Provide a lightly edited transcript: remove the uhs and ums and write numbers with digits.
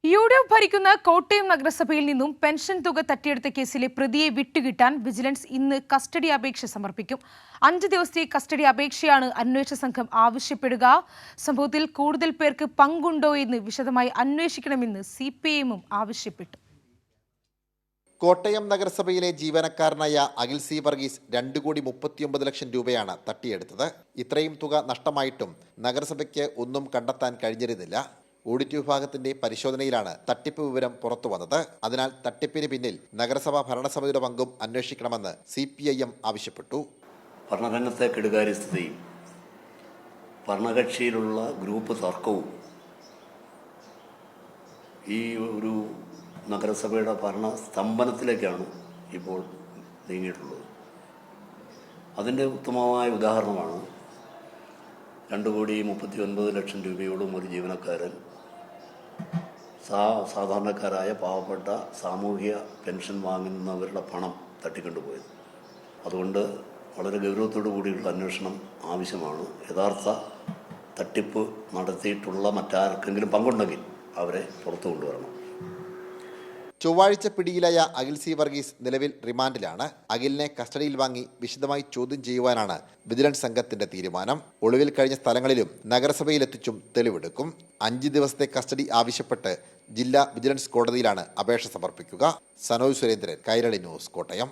UDF ഭരിക്കുന്ന കോട്ടയം നഗരസഭയിൽ നിന്നും പെൻഷൻ തുക തട്ടിയെടുത്ത കേസിലെ പ്രതിയെ വിട്ടുകിട്ടാൻ വിജിലൻസ് ഇന്ന് കസ്റ്റഡി അപേക്ഷ സമർപ്പിക്കും. 5 ദിവസത്തെ കസ്റ്റഡി അപേക്ഷയാണ് അന്വേഷണ സംഘം ആവശ്യപ്പെടുക. സംഭവത്തിൽ കൂടുതൽ പേർക്ക് പങ്കുണ്ടോ എന്ന് വിശദമായി അന്വേഷിക്കണമെന്ന് CPIM ആവശ്യപ്പെട്ടു. കോട്ടയം നഗരസഭയിലെ ജീവനക്കാരനായ അഖിൽ സി വർഗീസ് 2,39 ലക്ഷം രൂപയാണ് തട്ടിയെടുത്തത്. ഇത്രയും തുക നഷ്ടമായിട്ടും നഗരസഭയ്ക്ക് ഒന്നും കണ്ടെത്താൻ കഴിഞ്ഞിരുന്നില്ല. ഓഡിറ്റ് വിഭാഗത്തിന്റെ പരിശോധനയിലാണ് തട്ടിപ്പ് വിവരം പുറത്തു വന്നത്. അതിനാൽ തട്ടിപ്പിന് പിന്നിൽ നഗരസഭാ ഭരണസമിതിയുടെ പങ്കും അന്വേഷിക്കണമെന്ന് CPIM ആവശ്യപ്പെട്ടു. ഭരണരംഗത്തെ കെടുകാര്യസ്ഥതയും ഭരണകക്ഷിയിലുള്ള ഗ്രൂപ്പ് തർക്കവും ഈ ഒരു നഗരസഭയുടെ ഭരണ സ്തംഭനത്തിലേക്കാണ് ഇപ്പോൾ നീങ്ങിയിട്ടുള്ളത്. അതിൻ്റെ ഉത്തമമായ ഉദാഹരണമാണ് 2,39 ലക്ഷം രൂപയോളം ഒരു ജീവനക്കാരൻ സാധാരണക്കാരായ പാവപ്പെട്ട സാമൂഹിക പെൻഷൻ വാങ്ങുന്നവരുടെ പണം തട്ടിക്കൊണ്ടുപോയത്. അതുകൊണ്ട് വളരെ ഗൗരവത്തോടു കൂടിയുള്ള അന്വേഷണം ആവശ്യമാണ്. യഥാർത്ഥ തട്ടിപ്പ് നടത്തിയിട്ടുള്ള മറ്റാർക്കെങ്കിലും പങ്കുണ്ടെങ്കിൽ അവരെ പുറത്തു കൊണ്ടുവരണം. ചൊവ്വാഴ്ച പിടിയിലായ അഖിൽ സി വർഗീസ് നിലവിൽ റിമാൻഡിലാണ്. അഖിലിനെ കസ്റ്റഡിയിൽ വാങ്ങി വിശദമായി ചോദ്യം ചെയ്യുവാനാണ് വിജിലൻസ് സംഘത്തിന്റെ തീരുമാനം. ഒളിവിൽ കഴിഞ്ഞ സ്ഥലങ്ങളിലും നഗരസഭയിലെത്തിച്ചും തെളിവെടുക്കും. 5 ദിവസത്തെ കസ്റ്റഡി ആവശ്യപ്പെട്ട് ജില്ലാ വിജിലൻസ് കോടതിയിലാണ് അപേക്ഷ സമർപ്പിക്കുക. സനോജ് സുരേന്ദ്രൻ, കൈരളി ന്യൂസ്, കോട്ടയം.